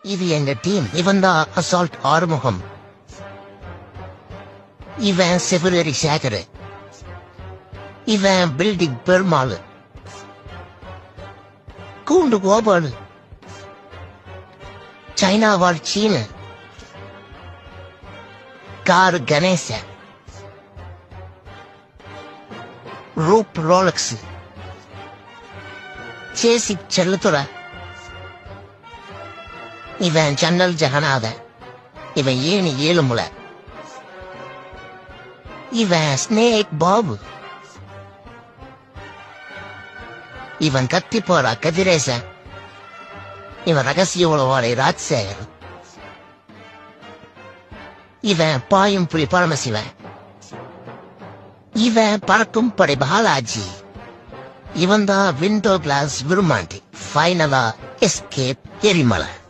இது எங்க டீம். இவன் தான் அசால்ட் ஆறுமுகம். இவன் செப்ரவரி சேகர். இவன் பில்டிங் பெருமாள். கூண்டு கோபால். சைனா வாழ் சீன. கார் கணேச. ரூப் ரோலக்ஸ். சேசி செல்லத்துறை. இவன் ஜன்னல் ஜெகநாத. இவன் ஏணி ஏழுமுலை. இவன் ஸ்னேக் பாபு. இவன் கத்தி போறா கதிரேசன். இவன் ரகசிய உளவாளி ராஜ்சேகர். இவன் பாயும் புலி பரமசிவன். இவன் பறக்கும் படை பாலாஜி. இவன் தான் விண்டோ கிளாஸ் விரும்மாண்டி. ஃபைனலா எஸ்கேப் எரிமலை.